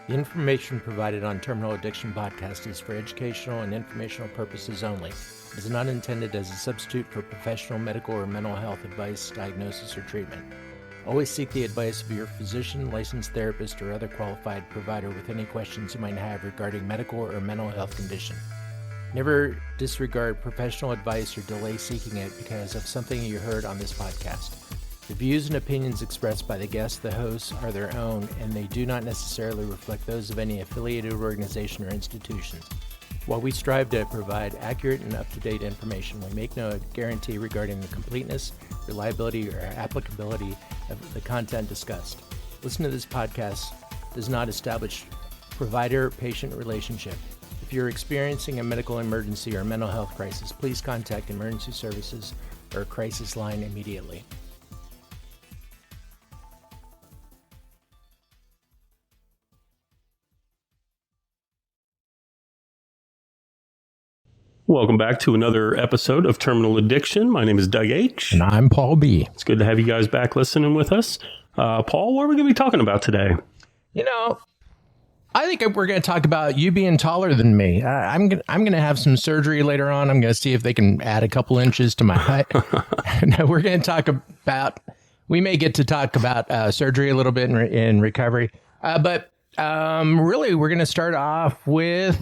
The information provided on Terminal Addiction Podcast is for educational and informational purposes only. It is not intended as a substitute for professional medical or mental health advice, diagnosis, or treatment. Always seek the advice of your physician, licensed therapist, or other qualified provider with any questions you might have regarding medical or mental health condition. Never disregard professional advice or delay seeking it because of something you heard on this podcast. The views and opinions expressed by the guests, the hosts, are their own, and they do not necessarily reflect those of any affiliated organization or institutions. While we strive to provide accurate and up-to-date information, we make no guarantee regarding the completeness, reliability, or applicability of the content discussed. Listening to this podcast does not establish provider-patient relationship. If you're experiencing a medical emergency or mental health crisis, please contact emergency services or crisis line immediately. Welcome back to another episode of Terminal Addiction. My name is Doug H. And I'm Paul B. It's good to have you guys back listening with us. Paul, what are we going to be talking about today? You know, I think we're going to talk about you being taller than me. I'm going to have some surgery later on. I'm going to see if they can add a couple inches to my height. No, we're going to talk about, we may get to talk about surgery a little bit in recovery. But really, we're going to start off with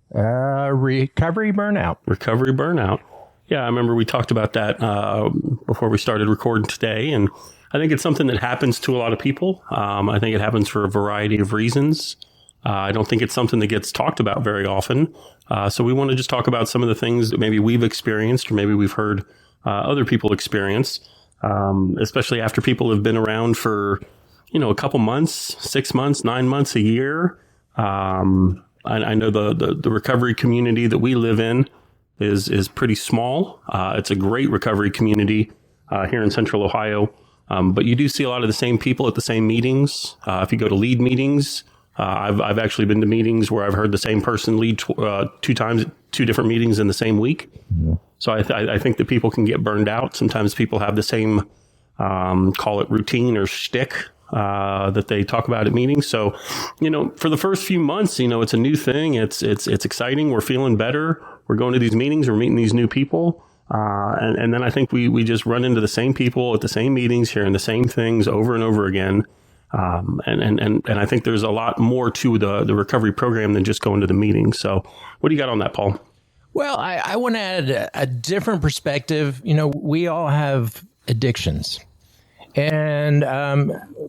recovery burnout. Recovery burnout. Yeah, I remember we talked about that before we started recording today, and I think it's something that happens to a lot of people. I think it happens for a variety of reasons. I don't think it's something that gets talked about very often. So we want to just talk about some of the things that maybe we've experienced or maybe we've heard other people experience, especially after people have been around for, a couple months, 6 months, 9 months, a year. I know the recovery community that we live in is pretty small. It's a great recovery community here in Central Ohio. But you do see a lot of the same people at the same meetings. If you go to lead meetings, I've actually been to meetings where I've heard the same person lead two different meetings in the same week. Mm-hmm. So I think that people can get burned out. Sometimes people have the same, call it routine or shtick that they talk about at meetings. So, for the first few months, it's a new thing. It's exciting. We're feeling better. We're going to these meetings. We're meeting these new people. And then I think we just run into the same people at the same meetings, hearing the same things over and over again. And I think there's a lot more to the recovery program than just going to the meetings. So what do you got on that, Paul? Well, I want to add a different perspective. We all have addictions. And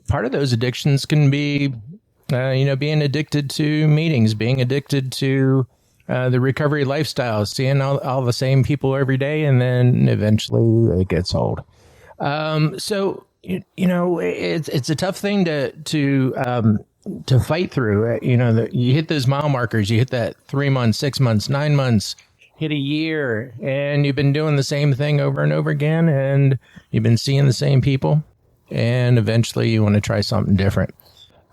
part of those addictions can be, being addicted to meetings, being addicted to the recovery lifestyle, seeing all the same people every day, and then eventually it gets old. So it's a tough thing to fight through. You hit those mile markers. You hit that 3 months, 6 months, 9 months. Hit a year, and you've been doing the same thing over and over again, and you've been seeing the same people. And eventually you want to try something different.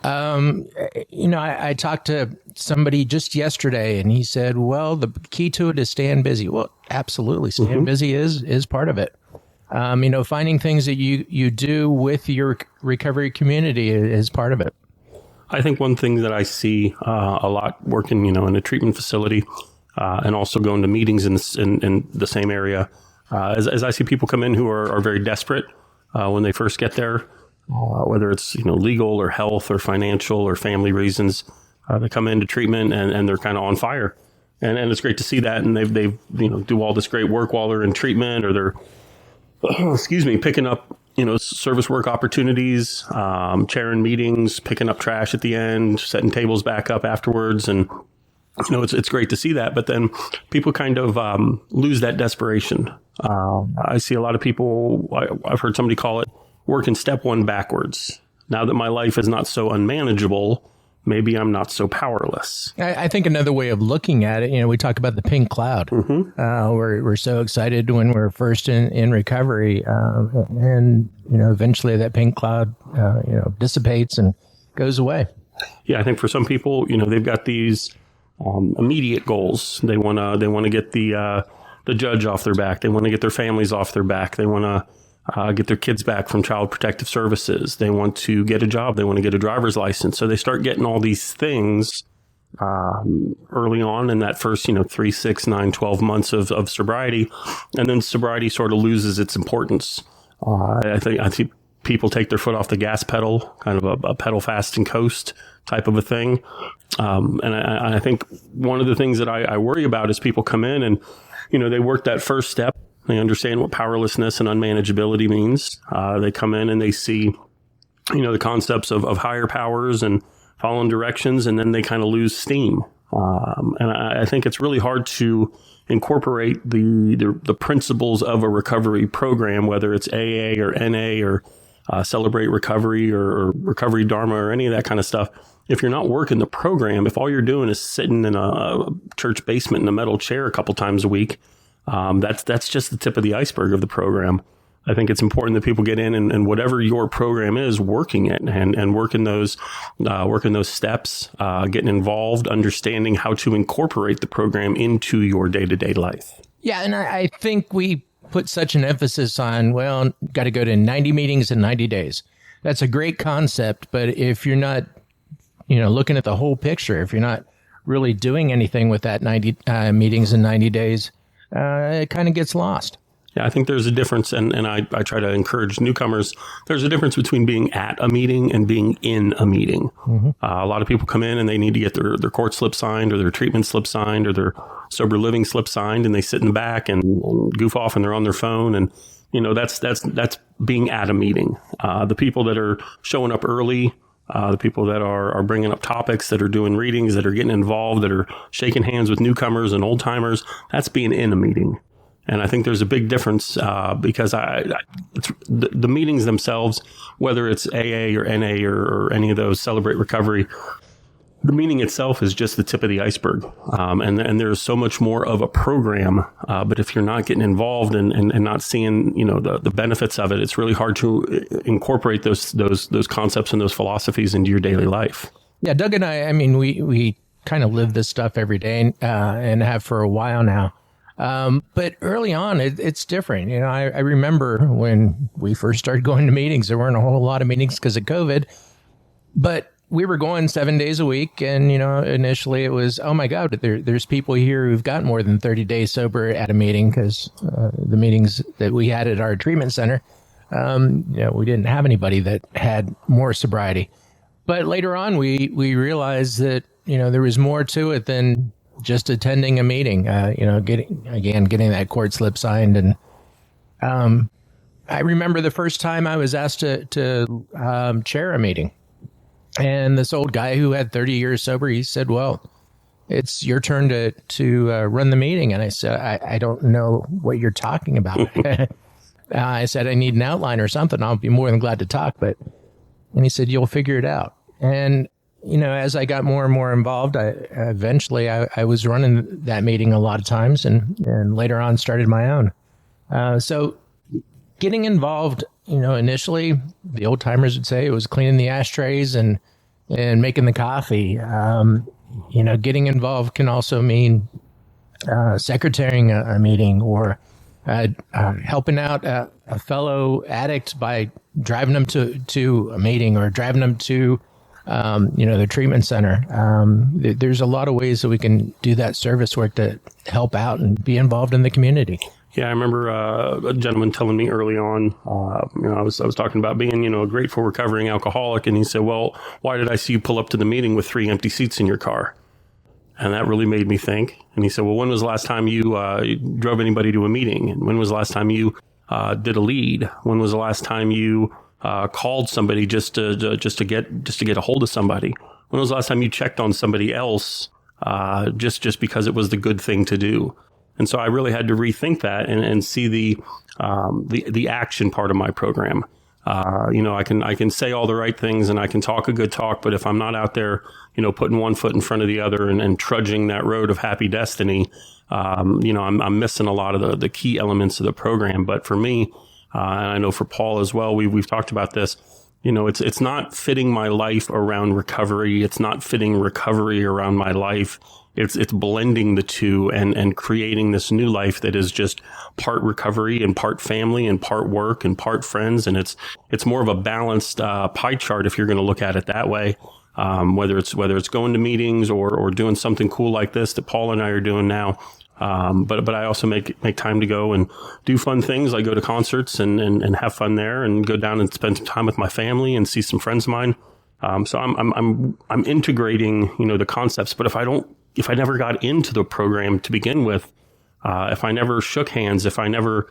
I talked to somebody just yesterday and he said, well, the key to it is staying busy. Well, absolutely. Staying busy is part of it. Finding things that you do with your recovery community is part of it. I think one thing that I see a lot working, in a treatment facility and also going to meetings in the same area, as I see people come in who are very desperate. When they first get there, whether it's legal or health or financial or family reasons, they come into treatment and they're kind of on fire, and it's great to see that. And they've do all this great work while they're in treatment, or they're picking up service work opportunities, chairing meetings, picking up trash at the end, setting tables back up afterwards, and it's great to see that. But then people kind of lose that desperation. I see a lot of people, I've heard somebody call it working step one backwards. Now that my life is not so unmanageable, maybe I'm not so powerless. I think another way of looking at it, we talk about the pink cloud. Mm-hmm. We're so excited when we're first in recovery. And eventually that pink cloud, dissipates and goes away. Yeah, I think for some people, they've got these immediate goals. They want to get the judge off their back. They want to get their families off their back. They want get their kids back from Child Protective Services. They want to get a job. They want to get a driver's license. So they start getting all these things early on in that first, 3, 6, 9, 12 months of sobriety. And then sobriety sort of loses its importance. I think people take their foot off the gas pedal, kind of a pedal fast and coast type of a thing. And I think one of the things that I worry about is people come in and, they work that first step. They understand what powerlessness and unmanageability means. They come in and they see, the concepts of higher powers and following directions, and then they kind of lose steam. And I think it's really hard to incorporate the principles of a recovery program, whether it's AA or NA or Celebrate Recovery or Recovery Dharma or any of that kind of stuff. If you're not working the program, if all you're doing is sitting in a church basement in a metal chair a couple times a week, that's just the tip of the iceberg of the program. I think it's important that people get in and whatever your program is, working it and working those steps, getting involved, understanding how to incorporate the program into your day-to-day life. Yeah, and I think we put such an emphasis on, got to go to 90 meetings in 90 days. That's a great concept, but if you're not, looking at the whole picture, if you're not really doing anything with that 90 meetings in 90 days, it kind of gets lost. Yeah, I think there's a difference, and I try to encourage newcomers. There's a difference between being at a meeting and being in a meeting. Mm-hmm. A lot of people come in and they need to get their court slip signed or their treatment slip signed or their sober living slip signed, and they sit in the back and goof off and they're on their phone, and that's being at a meeting. The people that are showing up early, the people that are bringing up topics, that are doing readings, that are getting involved, that are shaking hands with newcomers and old timers, that's being in a meeting. And I think there's a big difference because the meetings themselves, whether it's AA or NA or any of those Celebrate Recovery, the meeting itself is just the tip of the iceberg. And there's so much more of a program. But if you're not getting involved and not seeing, the benefits of it, it's really hard to incorporate those concepts and those philosophies into your daily life. Yeah, Doug and I mean, we kind of live this stuff every day and have for a while now. But early on, it's different. I remember when we first started going to meetings, there weren't a whole lot of meetings because of COVID, but we were going 7 days a week. And, initially it was, oh my God, there's people here who've got more than 30 days sober at a meeting, because the meetings that we had at our treatment center, we didn't have anybody that had more sobriety. But later on, we realized that, there was more to it than just attending a meeting, getting that court slip signed. And I remember the first time I was asked to chair a meeting. And this old guy who had 30 years sober, he said, well, it's your turn to run the meeting. And I said, I don't know what you're talking about. I said, I need an outline or something. I'll be more than glad to talk. And he said, you'll figure it out. And as I got more and more involved, eventually I was running that meeting a lot of times, and later on started my own. So getting involved, initially the old timers would say it was cleaning the ashtrays and making the coffee. Getting involved can also mean secretarying a meeting or helping out a fellow addict by driving them to a meeting or driving them to the treatment center. There's a lot of ways that we can do that service work to help out and be involved in the community. Yeah, I remember a gentleman telling me early on, I was talking about being, a grateful recovering alcoholic. And he said, well, why did I see you pull up to the meeting with 3 empty seats in your car? And that really made me think. And he said, well, when was the last time you drove anybody to a meeting? And when was the last time you did a lead? When was the last time you called somebody just to get a hold of somebody? When was the last time you checked on somebody else just because it was the good thing to do? And so I really had to rethink that and see the action part of my program. I can say all the right things and I can talk a good talk, but if I'm not out there, putting one foot in front of the other and trudging that road of happy destiny, I'm missing a lot of the key elements of the program. But for me, and I know for Paul as well, we've talked about this, It's not fitting my life around recovery. It's not fitting recovery around my life. It's blending the two and creating this new life that is just part recovery and part family and part work and part friends. And it's more of a balanced pie chart if you're going to look at it that way. Whether it's going to meetings or doing something cool like this that Paul and I are doing now. But I also make time to go and do fun things. I go to concerts and have fun there, and go down and spend some time with my family and see some friends of mine. So I'm integrating, the concepts. But if I never got into the program to begin with, if I never shook hands, if I never,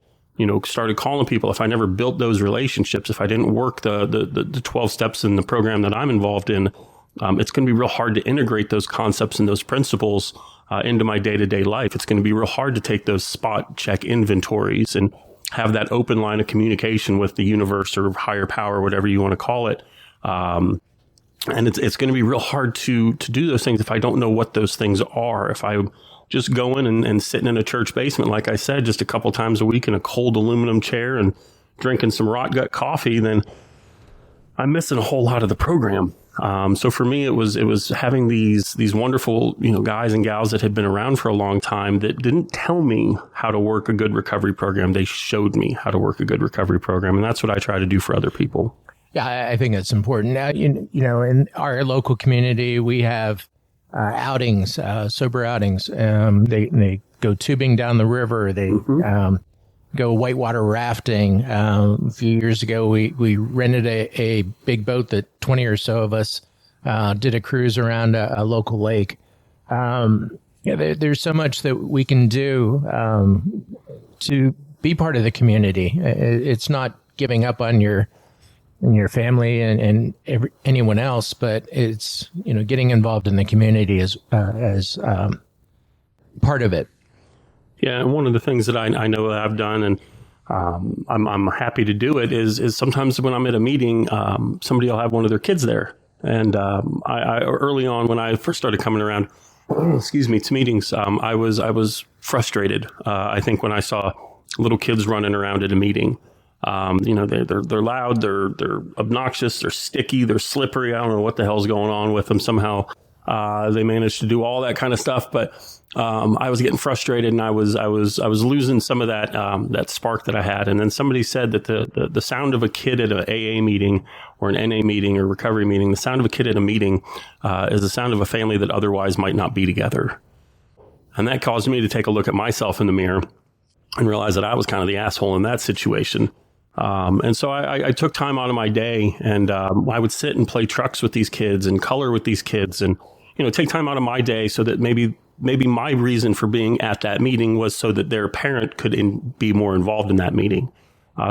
started calling people, if I never built those relationships, if I didn't work the 12 steps in the program that I'm involved in, it's going to be real hard to integrate those concepts and those principles into my day-to-day life. It's going to be real hard to take those spot check inventories and have that open line of communication with the universe or higher power, whatever you want to call it. And it's going to be real hard to do those things if I don't know what those things are. If I just going and sitting in a church basement, like I said, just a couple times a week in a cold aluminum chair and drinking some rot gut coffee, then I'm missing a whole lot of the program. So for me, it was having these wonderful, guys and gals that had been around for a long time that didn't tell me how to work a good recovery program. They showed me how to work a good recovery program. And that's what I try to do for other people. Yeah, I think that's important. Now, in our local community, we have outings, sober outings. They go tubing down the river. They go whitewater rafting. A few years ago, we rented a big boat that 20 or so of us did a cruise around a local lake. There's so much that we can do to be part of the community. It's not giving up on your family and anyone else, but it's getting involved in the community as part of it. Yeah, and one of the things that I know that I've done, and I'm happy to do it, is sometimes when I'm at a meeting, somebody will have one of their kids there. And I early on when I first started coming around, to meetings, I was frustrated. I think when I saw little kids running around at a meeting, they're loud, they're obnoxious, they're sticky, they're slippery. I don't know what the hell's going on with them. Somehow they managed to do all that kind of stuff, but I was getting frustrated, and I was losing some of that spark that I had. And then somebody said that the sound of a kid at an AA meeting or an NA meeting or recovery meeting, the sound of a kid at a meeting is the sound of a family that otherwise might not be together. And that caused me to take a look at myself in the mirror and realize that I was kind of the asshole in that situation. And so I took time out of my day, and I would sit and play trucks with these kids and color with these kids, and take time out of my day so that maybe my reason for being at that meeting was so that their parent could be more involved in that meeting.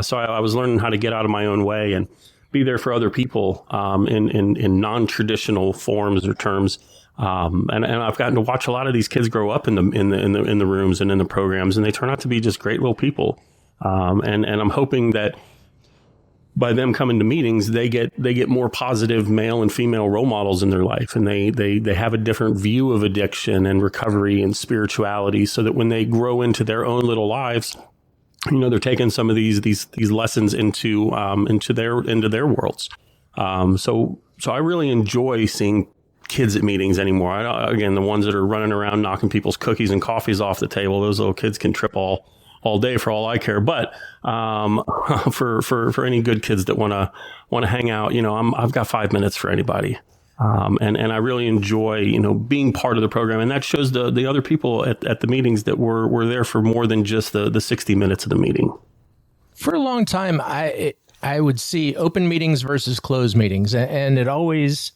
So I was learning how to get out of my own way and be there for other people in non-traditional forms or terms. And I've gotten to watch a lot of these kids grow up in the rooms and in the programs, and they turn out to be just great little people. And I'm hoping that by them coming to meetings, they get more positive male and female role models in their life, and they have a different view of addiction and recovery and spirituality, so that when they grow into their own little lives, they're taking some of these lessons into their worlds. So I really enjoy seeing kids at meetings anymore. Again, the ones that are running around knocking people's cookies and coffees off the table, those little kids can trip all day for all I care. But for any good kids that want to hang out, I've got 5 minutes for anybody. And I really enjoy, being part of the program. And that shows the other people at the meetings that were there for more than just the 60 minutes of the meeting. For a long time, I would see open meetings versus closed meetings. And it always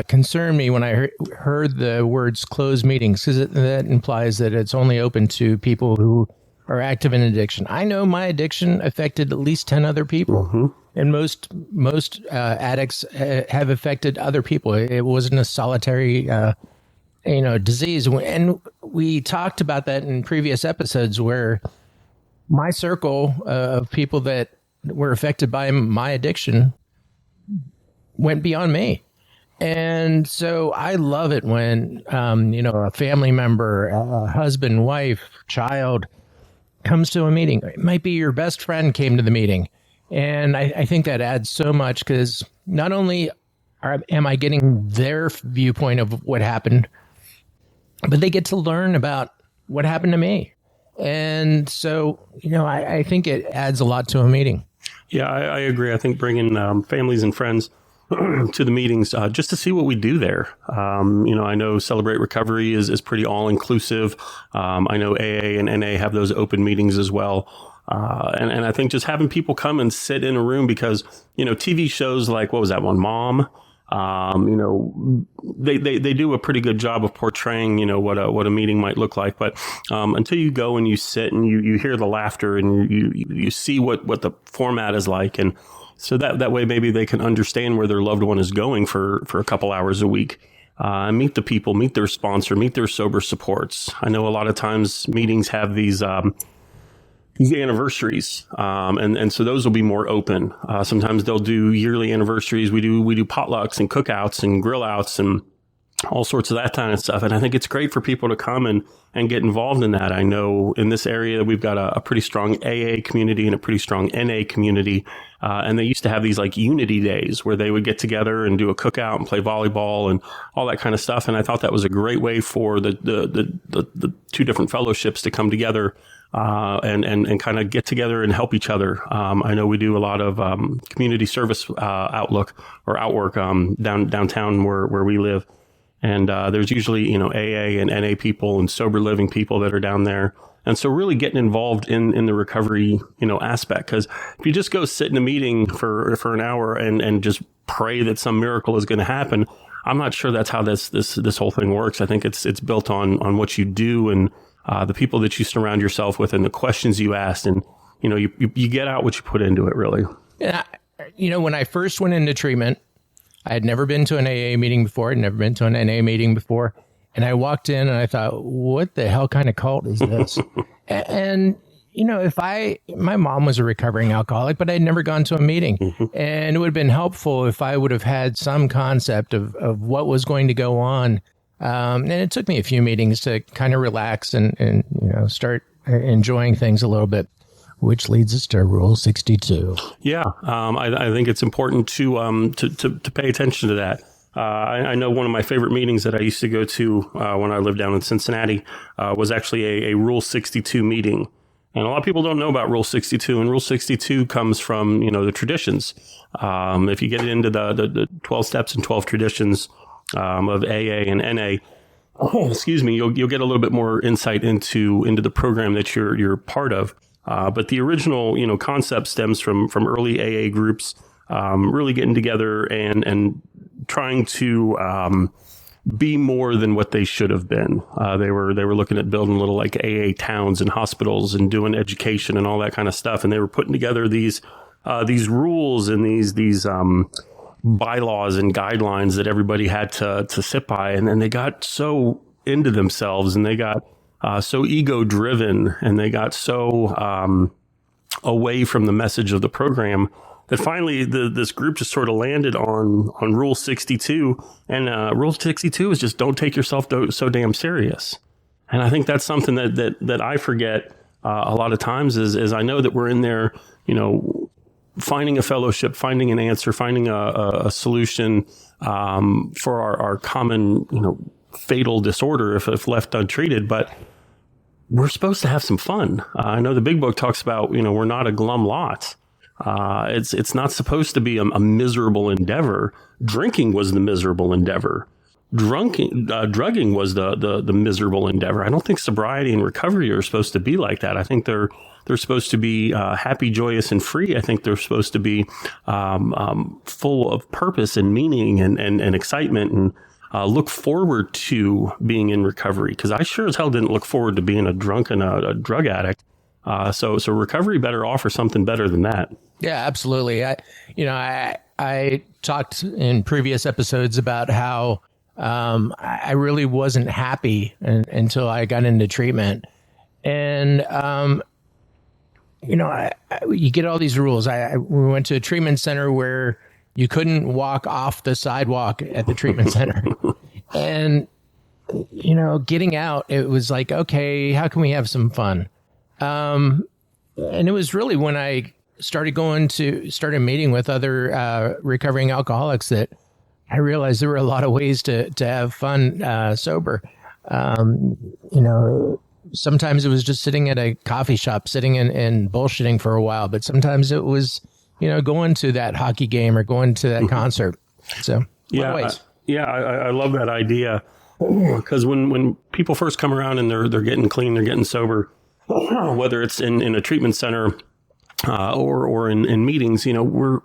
concerned me when I heard the words closed meetings, because that implies that it's only open to people who are active in addiction. I know my addiction affected at least 10 other people. Mm-hmm. And most addicts have affected other people. It wasn't a solitary, disease. And we talked about that in previous episodes, where my circle of people that were affected by my addiction went beyond me. And so I love it when, a family member, a husband, wife, child comes to a meeting. It might be your best friend came to the meeting, And I think that adds so much because not only am I getting their viewpoint of what happened, but they get to learn about what happened to me. And so, I think it adds a lot to a meeting. Yeah, I agree. I think bringing families and friends to the meetings just to see what we do there. I know Celebrate Recovery is pretty all-inclusive. I know AA and NA have those open meetings as well. And I think just having people come and sit in a room because, TV shows like, what was that one, Mom? They do a pretty good job of portraying, what a meeting might look like. But until you go and you sit and you hear the laughter and you see what the format is like, and so that way maybe they can understand where their loved one is going for a couple hours a week. Meet the people, meet their sponsor, meet their sober supports. I know a lot of times meetings have these anniversaries, and so those will be more open. Sometimes they'll do yearly anniversaries. We do potlucks and cookouts and grill outs and all sorts of that kind of stuff. And I think it's great for people to come and get involved in that. I know in this area we've got a pretty strong AA community and a pretty strong NA community. And they used to have these like unity days where they would get together and do a cookout and play volleyball and all that kind of stuff. And I thought that was a great way for the two different fellowships to come together and kind of get together and help each other. I know we do a lot of community service outwork downtown where we live. And there's usually, AA and NA people and sober living people that are down there. And so really getting involved in the recovery, aspect. Because if you just go sit in a meeting for an hour and just pray that some miracle is going to happen, I'm not sure that's how this whole thing works. I think it's built on what you do and the people that you surround yourself with and the questions you ask. And, you get out what you put into it, really. Yeah. When I first went into treatment, I had never been to an AA meeting before. I'd never been to an NA meeting before. And I walked in and I thought, what the hell kind of cult is this? And, my mom was a recovering alcoholic, but I'd never gone to a meeting. Mm-hmm. And it would have been helpful if I would have had some concept of what was going to go on. And it took me a few meetings to kind of relax and start enjoying things a little bit. Which leads us to Rule 62. Yeah, I think it's important to pay attention to that. I know one of my favorite meetings that I used to go to when I lived down in Cincinnati was actually a Rule 62 meeting. And a lot of people don't know about Rule 62, and Rule 62 comes from, the traditions. If you get into the 12 steps and 12 traditions of AA and NA, you'll get a little bit more insight into the program that you're part of. But the original, concept stems from early AA groups, really getting together and trying to be more than what they should have been. They were looking at building little like AA towns and hospitals and doing education and all that kind of stuff. And they were putting together these rules and these bylaws and guidelines that everybody had to sit by. And then they got so into themselves and they got so ego driven and they got so away from the message of the program that finally this group just sort of landed on Rule 62. And Rule 62 is just don't take yourself so damn serious. And I think that's something that I forget a lot of times is I know that we're in there, finding a fellowship, finding an answer, finding a solution for our common, fatal disorder if left untreated. But we're supposed to have some fun. I know the big book talks about, we're not a glum lot. It's not supposed to be a miserable endeavor. Drinking was the miserable endeavor. Drugging was the miserable endeavor. I don't think sobriety and recovery are supposed to be like that. I think they're supposed to be happy, joyous, and free. I think they're supposed to be full of purpose and meaning and excitement and look forward to being in recovery, because I sure as hell didn't look forward to being a drunk and a drug addict. So recovery better offer something better than that. Yeah, absolutely. I talked in previous episodes about how I really wasn't happy until I got into treatment. And, you get all these rules. We went to a treatment center where you couldn't walk off the sidewalk at the treatment center. And, getting out, it was like, okay, how can we have some fun? And it was really when I started meeting with other recovering alcoholics that I realized there were a lot of ways to have fun sober. Sometimes it was just sitting at a coffee shop, sitting and bullshitting for a while, but sometimes it was, going to that hockey game or going to that concert. So I love that idea, because when people first come around and they're getting clean, they're getting sober, whether it's in a treatment center or in meetings, we're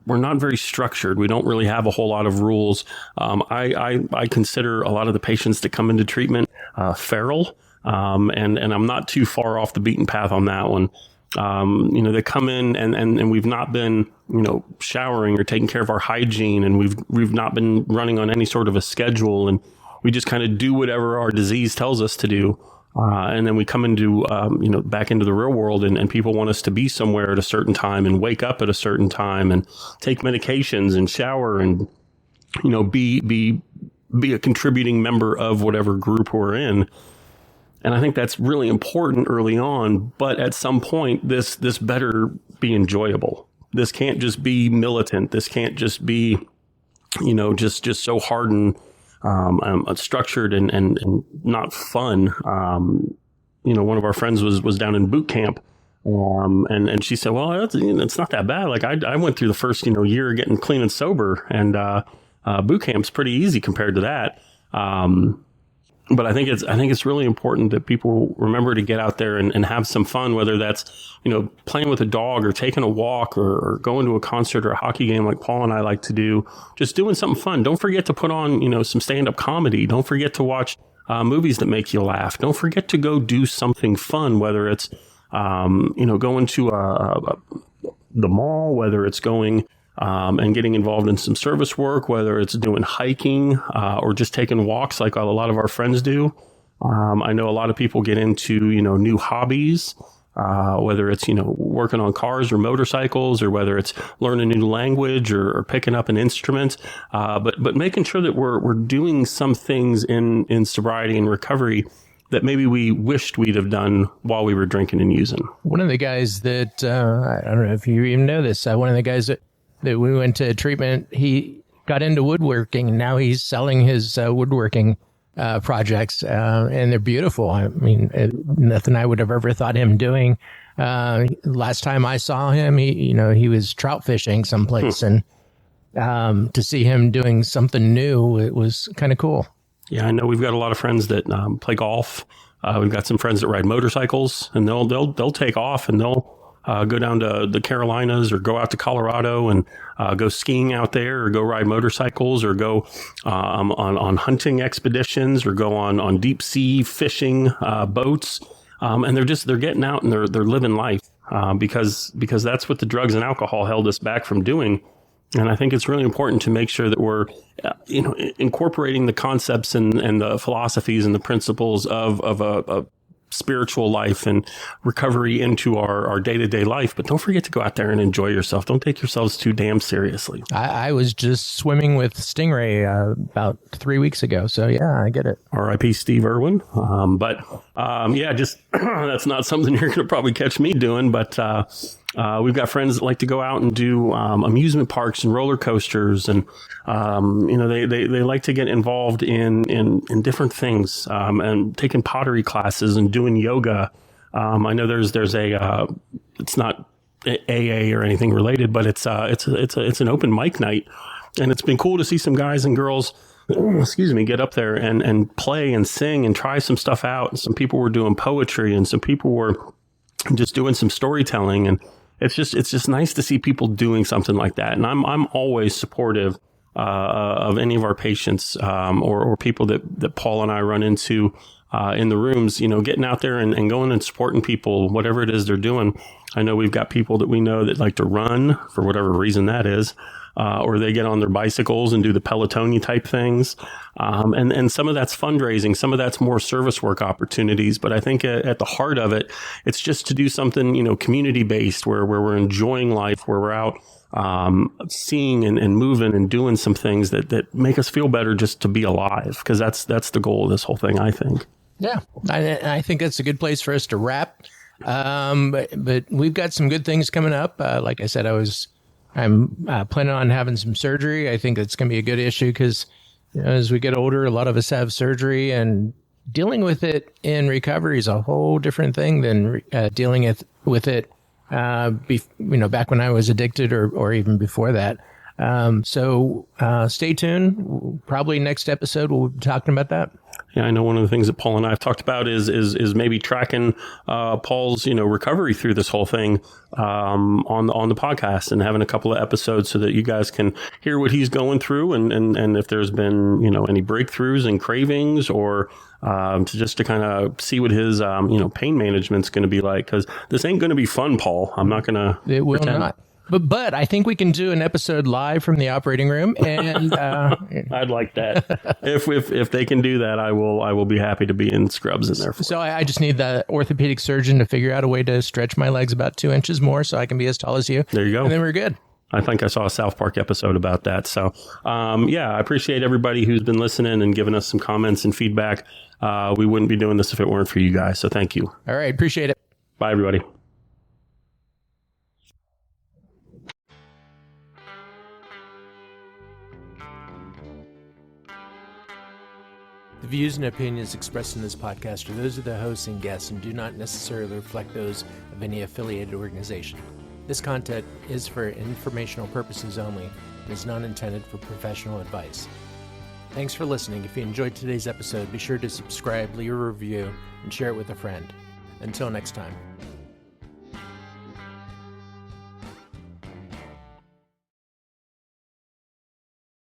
not very structured. We don't really have a whole lot of rules. I consider a lot of the patients that come into treatment feral, and I'm not too far off the beaten path on that one. They come in and we've not been, showering or taking care of our hygiene, and we've not been running on any sort of a schedule, and we just kind of do whatever our disease tells us to do. And then we come into, back into the real world, and people want us to be somewhere at a certain time and wake up at a certain time and take medications and shower and, be a contributing member of whatever group we're in. And I think that's really important early on. But at some point, this better be enjoyable. This can't just be militant. This can't just be, just so hardened. Structured and not fun. One of our friends was down in boot camp, and she said, well, it's not that bad. Like I went through the first, year getting clean and sober, and boot camp's pretty easy compared to that. But I think it's really important that people remember to get out there and have some fun, whether that's, playing with a dog or taking a walk or going to a concert or a hockey game like Paul and I like to do, just doing something fun. Don't forget to put on, some stand-up comedy. Don't forget to watch movies that make you laugh. Don't forget to go do something fun, whether it's, going to the mall, whether it's going and getting involved in some service work, whether it's doing hiking or just taking walks like a lot of our friends do. I know a lot of people get into, new hobbies, whether it's, working on cars or motorcycles, or whether it's learning a new language or picking up an instrument. But making sure that we're doing some things in sobriety and recovery that maybe we wished we'd have done while we were drinking and using. One of the guys that, I don't know if you even know this, one of the guys that we went to treatment, he got into woodworking, and now he's selling his woodworking projects, and they're beautiful. I mean, nothing I would have ever thought him doing. Last time I saw him, he was trout fishing someplace, and to see him doing something new, it was kind of cool. Yeah, I know we've got a lot of friends that play golf. We've got some friends that ride motorcycles, and they'll take off and they'll go down to the Carolinas or go out to Colorado and go skiing out there, or go ride motorcycles, or go on hunting expeditions, or go on deep sea fishing boats. And they're getting out and they're living life because that's what the drugs and alcohol held us back from doing. And I think it's really important to make sure that we're, incorporating the concepts and the philosophies and the principles of a spiritual life and recovery into our day-to-day life. But don't forget to go out there and enjoy yourself. Don't take yourselves too damn seriously. I was just swimming with Stingray about 3 weeks ago. So yeah, I get it. R.I.P. Steve Irwin. Just that's not something you're going to probably catch me doing. But we've got friends that like to go out and do amusement parks and roller coasters, and they like to get involved in different things, and taking pottery classes and doing yoga. I know there's a it's not AA or anything related, but it's an open mic night, and it's been cool to see some guys and girls get up there and play and sing and try some stuff out. And some people were doing poetry, and some people were just doing some storytelling, and it's just nice to see people doing something like that. And I'm always supportive of any of our patients or people that Paul and I run into in the rooms, getting out there and going and supporting people, whatever it is they're doing. I know we've got people that we know that like to run for whatever reason that is, or they get on their bicycles and do the Peloton type things. And some of that's fundraising, some of that's more service work opportunities. But I think at the heart of it, it's just to do something, community based, where we're enjoying life, where we're out seeing and moving and doing some things that make us feel better just to be alive. Because that's the goal of this whole thing, I think. Yeah, I think that's a good place for us to wrap. But we've got some good things coming up. Like I said, I'm planning on having some surgery. I think it's going to be a good issue because as we get older, a lot of us have surgery, and dealing with it in recovery is a whole different thing than dealing with it, back when I was addicted or even before that. So stay tuned. Probably next episode we'll be talking about that. Yeah, I know one of the things that Paul and I have talked about is maybe tracking Paul's recovery through this whole thing on the podcast, and having a couple of episodes so that you guys can hear what he's going through, and if there's been any breakthroughs and cravings, or to kind of see what his pain management's going to be like, because this ain't going to be fun, Paul. I'm not going to. It will not. But I think we can do an episode live from the operating room, and I'd like that. If they can do that, I will be happy to be in scrubs in there. So I just need the orthopedic surgeon to figure out a way to stretch my legs about 2 inches more so I can be as tall as you. There you go. And then we're good. I think I saw a South Park episode about that. So, I appreciate everybody who's been listening and giving us some comments and feedback. We wouldn't be doing this if it weren't for you guys. So thank you. All right. Appreciate it. Bye, everybody. The views and opinions expressed in this podcast are those of the hosts and guests and do not necessarily reflect those of any affiliated organization. This content is for informational purposes only and is not intended for professional advice. Thanks for listening. If you enjoyed today's episode, be sure to subscribe, leave a review, and share it with a friend. Until next time.